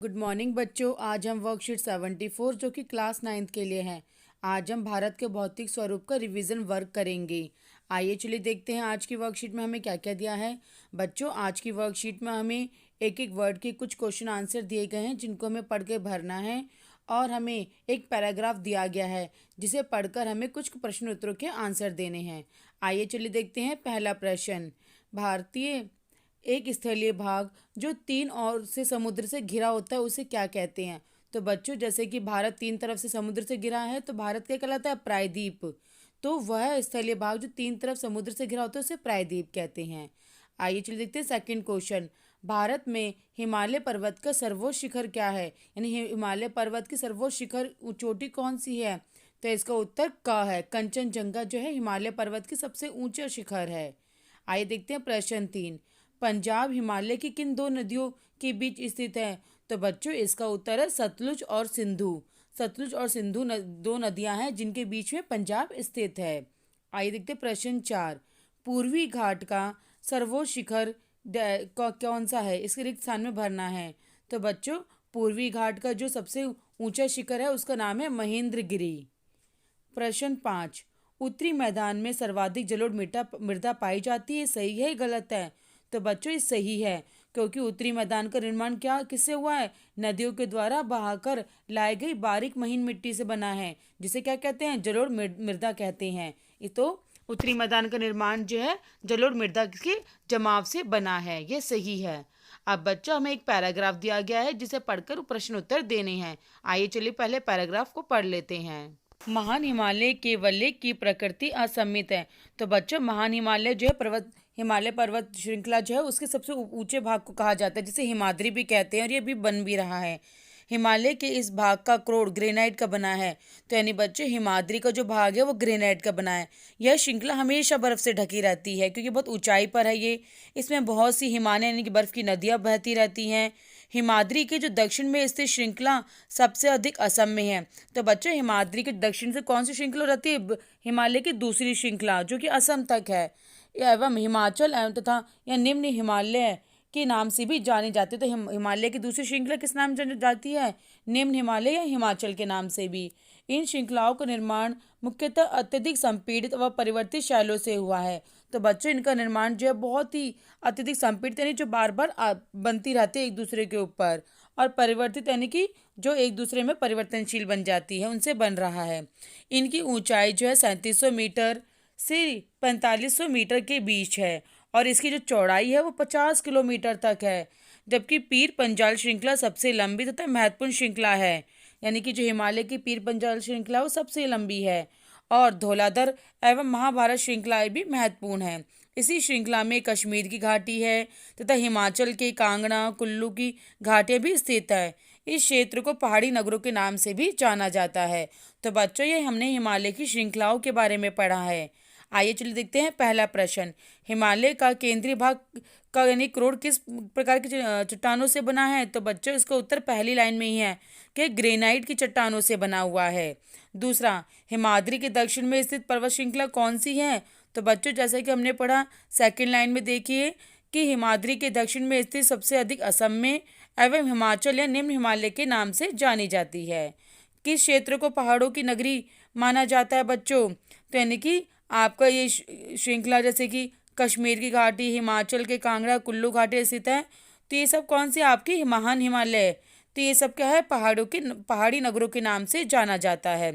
Good morning बच्चों। आज हम वर्कशीट 74 जो कि क्लास 9th के लिए है। आज हम भारत के भौतिक स्वरूप का रिवीजन वर्क करेंगे। आइए चलिए देखते हैं आज की वर्कशीट में हमें क्या क्या दिया है। बच्चों, आज की वर्कशीट में हमें एक एक वर्ड के कुछ क्वेश्चन आंसर दिए गए हैं जिनको हमें पढ़ के भरना है, और हमें एक पैराग्राफ दिया गया है जिसे पढ़कर हमें कुछ प्रश्न उत्तरों के आंसर देने हैं। आइए चलिए देखते हैं पहला प्रश्न। भारतीय एक स्थलीय भाग जो तीन ओर से समुद्र से घिरा होता है उसे क्या कहते हैं। तो बच्चों, जैसे कि भारत तीन तरफ से समुद्र से घिरा है तो भारत क्या कहलाता है? प्रायद्वीप। तो वह स्थलीय भाग जो तीन तरफ समुद्र से घिरा होता है उसे प्रायद्वीप कहते हैं। आइए चलिए देखते हैं सेकंड क्वेश्चन। भारत में हिमालय पर्वत का सर्वोच्च शिखर क्या है, यानी हिमालय पर्वत की सर्वोच्च शिखर चोटी कौन सी है? तो इसका उत्तर क है। कंचनजंगा जो है हिमालय पर्वत की सबसे ऊंचा शिखर है। आइए देखते हैं प्रश्न 3। पंजाब हिमालय की किन दो नदियों के बीच स्थित है? तो बच्चों, इसका उत्तर है सतलुज और सिंधु। सतलुज और सिंधु दो नदियां हैं जिनके बीच में पंजाब स्थित है। आइए देखते हैं प्रश्न 4। पूर्वी घाट का सर्वोच्च शिखर कौन सा है? इसके रिक्त स्थान में भरना है। तो बच्चों, पूर्वी घाट का जो सबसे ऊंचा शिखर है उसका नाम है महेंद्रगिरी। प्रश्न 5। उत्तरी मैदान में सर्वाधिक जलोढ़ मृदा पाई जाती है, सही है गलत है? तो बच्चों, ये सही है, क्योंकि उत्तरी मैदान का निर्माण क्या किससे हुआ है? नदियों के द्वारा बहाकर लाई गई बारीक महीन मिट्टी से बना है, जिसे क्या कहते हैं? जलोढ़ मृदा कहते हैं। ये तो उत्तरी मैदान का निर्माण जो है जलोढ़ मृदा के जमाव से बना है, ये सही है। अब बच्चों, हमें एक पैराग्राफ दिया गया है जिसे पढ़कर प्रश्न उत्तर देने हैं। आइए चलिए पहले पैराग्राफ को पढ़ लेते हैं। महान हिमालय के वलय की प्रकृति असमित है। तो बच्चों, महान हिमालय जो है हिमालय पर्वत श्रृंखला जो है उसके सबसे ऊंचे भाग को कहा जाता है, जिसे हिमाद्री भी कहते हैं, और ये भी बन भी रहा है। हिमालय के इस भाग का क्रोड ग्रेनाइट का बना है। तो यानी बच्चों, हिमाद्री का जो भाग है वो ग्रेनाइट का बना है। यह श्रृंखला हमेशा बर्फ से ढकी रहती है क्योंकि बहुत ऊंचाई पर है ये। इसमें बहुत सी हिमालय यानी कि बर्फ की नदियां बहती रहती हैं। हिमाद्री के जो दक्षिण में स्थित श्रृंखला सबसे अधिक असम में है। तो बच्चों, हिमाद्री के दक्षिण से कौन सी श्रृंखला रहती है? हिमालय की दूसरी श्रृंखला जो कि असम तक है, एवं हिमाचल एवं तथा या निम्न हिमालय के नाम से भी जानी जाती है। तो हिमालय की दूसरी श्रृंखला किस नाम से जानी जाती है? निम्न हिमालय या हिमाचल के नाम से भी। इन श्रृंखलाओं का निर्माण मुख्यतः अत्यधिक संपीड़ित व परिवर्तित शैलों से हुआ है। तो बच्चों, इनका निर्माण जो है बहुत ही अत्यधिक संपीड़ित यानी जो बार बार बनती रहती है एक दूसरे के ऊपर, और परिवर्तित यानी कि जो एक दूसरे में परिवर्तनशील बन जाती है, उनसे बन रहा है। इनकी ऊंचाई जो है 3700 मीटर से 4500 मीटर के बीच है, और इसकी जो चौड़ाई है वो 50 किलोमीटर तक है। जबकि पीर पंजाल श्रृंखला सबसे लंबी तथा महत्वपूर्ण श्रृंखला है, यानी कि जो हिमालय की पीर पंजाल श्रृंखला है वो सबसे लंबी है, और धौलाधर एवं महाभारत श्रृंखलाएं भी महत्वपूर्ण है। इसी श्रृंखला में कश्मीर की घाटी है तथा हिमाचल के कांगड़ा कुल्लू की घाटियां भी स्थित है। इस क्षेत्र को पहाड़ी नगरों के नाम से भी जाना जाता है। तो बच्चों, ये हमने हिमालय की श्रृंखलाओं के बारे में पढ़ा है। आइए चलिए देखते हैं पहला प्रश्न। हिमालय का केंद्रीय भाग का यानी क्रोड किस प्रकार की चट्टानों से बना है? तो बच्चों, इसका उत्तर पहली लाइन में ही है कि ग्रेनाइट की चट्टानों से बना हुआ है। दूसरा, हिमाद्री के दक्षिण में स्थित पर्वत श्रृंखला कौन सी है? तो बच्चों, जैसा कि हमने पढ़ा सेकंड लाइन में, देखिए कि हिमाद्री के दक्षिण में स्थित सबसे अधिक असम में एवं हिमाचल या निम्न हिमालय के नाम से जानी जाती है। किस क्षेत्र को पहाड़ों की नगरी माना जाता है बच्चों? तो यानी कि आपका ये श्रृंखला जैसे कि कश्मीर की घाटी, हिमाचल के कांगड़ा कुल्लू घाटी स्थित है, तो ये सब कौन सी आपकी महान हिमालय है? तो ये सब क्या है? पहाड़ी नगरों के नाम से जाना जाता है।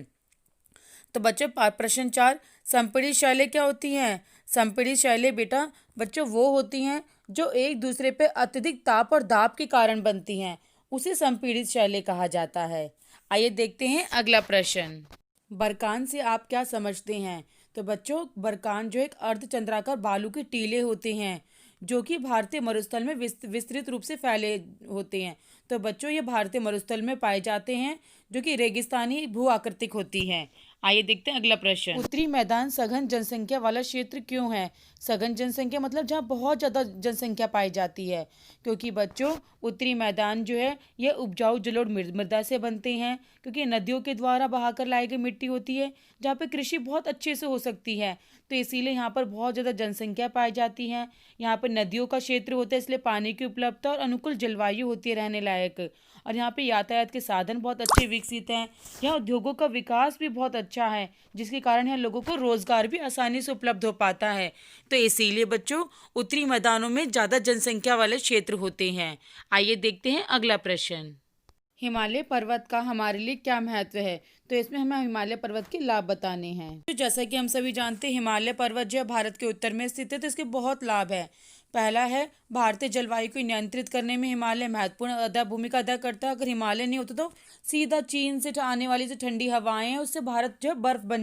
तो बच्चों, प्रश्न 4। संपीड़ित शैलें क्या होती हैं? संपीड़ित शैलें बेटा बच्चों वो होती हैं जो एक दूसरे पे अत्यधिक ताप और दाब के कारण बनती हैं, उसे संपीड़ित शैलें कहा जाता है। आइए देखते हैं अगला प्रश्न। बरकान से आप क्या समझते हैं? तो बच्चों, बरकान जो एक अर्धचंद्राकार बालू के टीले होते हैं जो कि भारतीय मरुस्थल में विस्तृत रूप से फैले होते हैं। तो बच्चों, ये भारतीय मरुस्थल में पाए जाते हैं जो कि रेगिस्तानी भू आकृतिक होती हैं। आइए देखते हैं अगला प्रश्न। उत्तरी मैदान सघन जनसंख्या वाला क्षेत्र क्यों है? सघन जनसंख्या मतलब जहाँ बहुत ज़्यादा जनसंख्या पाई जाती है, क्योंकि बच्चों उत्तरी मैदान जो है ये उपजाऊ जलोढ़ मृदा से बनते हैं, क्योंकि नदियों के द्वारा बहाकर लाई गई मिट्टी होती है जहाँ पे कृषि बहुत अच्छे से हो सकती है। तो इसीलिए यहाँ पर बहुत ज़्यादा जनसंख्या पाई जाती है। यहाँ पर नदियों का क्षेत्र होता है, इसलिए पानी की उपलब्धता और अनुकूल जलवायु होती है रहने लायक। और यहाँ पे यातायात के साधन बहुत अच्छे विकसित हैं। यहाँ उद्योगों का विकास भी बहुत अच्छा है, जिसके कारण यहाँ लोगों को रोजगार भी आसानी से उपलब्ध हो पाता है। तो इसीलिए बच्चों उत्तरी मैदानों में ज़्यादा जनसंख्या वाले क्षेत्र होते हैं। आइए देखते हैं अगला प्रश्न। हिमालय पर्वत का हमारे लिए क्या महत्व है? तो इसमें हमें हिमालय पर्वत के लाभ बताने हैं। तो जैसा कि हम सभी जानते हैं, हिमालय पर्वत जो है भारत के उत्तर में स्थित है, तो इसके बहुत लाभ है। पहला है, भारतीय जलवायु को नियंत्रित करने में हिमालय महत्वपूर्ण भूमिका अदा करता है। अगर हिमालय नहीं होता तो सीधा चीन से आने वाली जो ठंडी हवाएं हैं उससे भारत जो है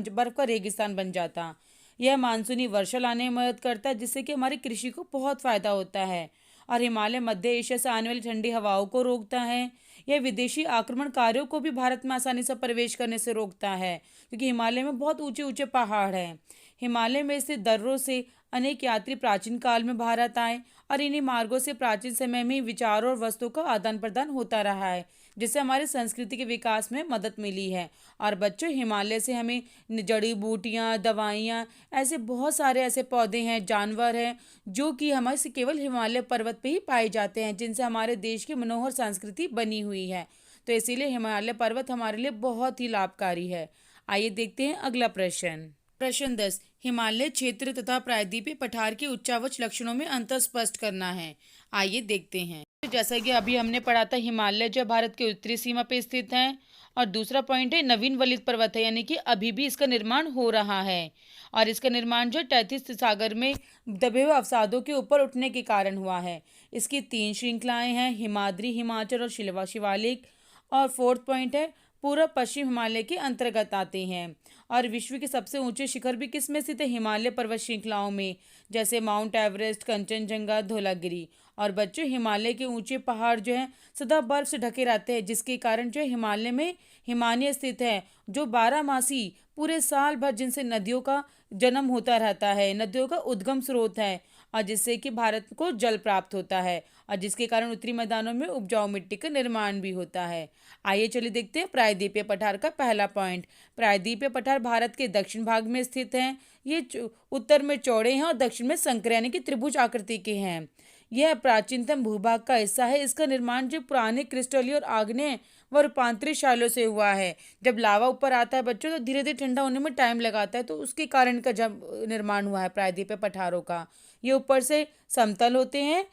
बर्फ का रेगिस्तान बन जाता। यह मानसूनी वर्षा लाने में मदद करता है, जिससे कि हमारी कृषि को बहुत फायदा होता है। और हिमालय मध्य एशिया से आने वाली ठंडी हवाओं को रोकता है। यह विदेशी आक्रमणकारियों को भी भारत में आसानी से प्रवेश करने से रोकता है, क्योंकि हिमालय में बहुत ऊंचे ऊंचे पहाड़ हैं। हिमालय में स्थित दर्रों से अनेक यात्री प्राचीन काल में भारत आए और इन्हीं मार्गों से प्राचीन समय में विचारों और वस्तुओं का आदान प्रदान होता रहा है, जिससे हमारी संस्कृति के विकास में मदद मिली है। और बच्चों, हिमालय से हमें जड़ी बूटियाँ, दवाइयाँ, ऐसे बहुत सारे ऐसे पौधे हैं, जानवर हैं, जो कि हमारे से केवल हिमालय पर्वत पे ही पाए जाते हैं, जिनसे हमारे देश की मनोहर संस्कृति बनी हुई है। तो इसीलिए हिमालय पर्वत हमारे लिए बहुत ही लाभकारी है। आइए देखते हैं अगला प्रश्न। प्रश्न 10, हिमालय क्षेत्र तथा प्रायद्वीपीय पठार के उच्चावच लक्षणों में अंतर स्पष्ट करना है। आइए देखते हैं। तो जैसा कि अभी हमने पढ़ा था, हिमालय जो भारत के उत्तरी सीमा पे स्थित है। और दूसरा पॉइंट है, नवीन वलित पर्वत है, यानी कि अभी भी इसका निर्माण हो रहा है। और इसका निर्माण जो तैतीस सागर में दबे हुए अवसादों के ऊपर उठने के कारण हुआ है। इसकी 3 श्रृंखलाएं हैं, हिमाद्री, हिमाचल और शिवालिक। और फोर्थ पॉइंट है, पूर्व पश्चिम हिमालय के अंतर्गत आते हैं। और विश्व के सबसे ऊंचे शिखर भी किस में स्थित है? हिमालय पर्वत श्रृंखलाओं में, जैसे माउंट एवरेस्ट, कंचनजंगा, धौलागिरी। और बच्चों, हिमालय के ऊंचे पहाड़ जो हैं सदा बर्फ से ढके रहते हैं, जिसके कारण जो हिमालय में हिमालय स्थित है, जो 12 मासी पूरे साल भर जिनसे नदियों का जन्म होता रहता है, नदियों का उद्गम स्रोत है, और जिससे कि भारत को जल प्राप्त होता है, और जिसके कारण उत्तरी मैदानों में उपजाऊ मिट्टी का निर्माण भी होता है। आइए चलिए देखते हैं प्रायद्वीपीय पठार का पहला पॉइंट। प्रायद्वीपीय पठार भारत के दक्षिण भाग में स्थित हैं। ये उत्तर में चौड़े हैं और दक्षिण में संकर यानी कि त्रिभुज आकृति के हैं। यह प्राचीनतम भूभाग का हिस्सा है। इसका निर्माण जो पुराने क्रिस्टलीय और आग्नेय व रूपांतरित शैलों से हुआ है। जब लावा ऊपर आता है बच्चों, तो धीरे धीरे ठंडा होने में टाइम लगाता है, तो उसके कारण का जब निर्माण हुआ है प्रायद्वीपीय पठारों का। ये ऊपर से समतल होते हैं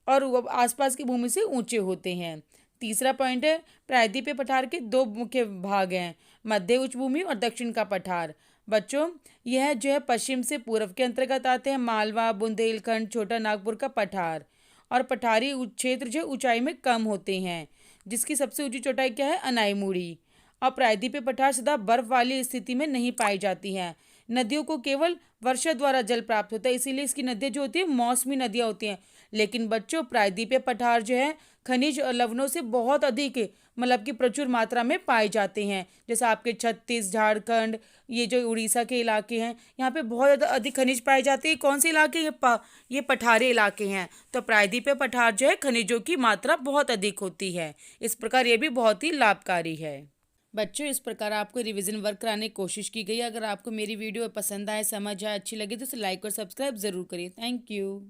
और आसपास की भूमि से ऊंचे होते हैं। तीसरा पॉइंट है, प्रायद्वीपीय पठार के 2 मुख्य भाग हैं, मध्य उच्च भूमि और दक्षिण का पठार। बच्चों, यह जो है पश्चिम से पूर्व के अंतर्गत आते हैं, मालवा, बुंदेलखंड, छोटा नागपुर का पठार। और पठारी क्षेत्र जो ऊंचाई में कम होते हैं, जिसकी सबसे ऊंची चोटाई क्या है? अनाईमुड़ी। और प्रायद्वीपीय पठार सदा बर्फ वाली स्थिति में नहीं पाई जाती हैं। नदियों को केवल वर्षा द्वारा जल प्राप्त होता है, इसीलिए इसकी नदियाँ जो होती है मौसमी नदियाँ होती हैं। लेकिन बच्चों, प्रायद्वीपीय पठार जो है खनिज और लवणों से बहुत अधिक, मतलब कि प्रचुर मात्रा में पाए जाते हैं। जैसे आपके छत्तीस, झारखंड, ये जो उड़ीसा के इलाके हैं, यहाँ पे बहुत ज़्यादा अधिक खनिज पाए जाते हैं। कौन से इलाके? ये पठारी इलाके हैं। तो प्रायद्वीपीय पठार जो है खनिजों की मात्रा बहुत अधिक होती है। इस प्रकार ये भी बहुत ही लाभकारी है। बच्चों, इस प्रकार आपको रिवीजन वर्क कराने की कोशिश की गई। अगर आपको मेरी वीडियो पसंद आए, समझ आए, अच्छी लगी तो इसे लाइक और सब्सक्राइब जरूर करिए। Thank you.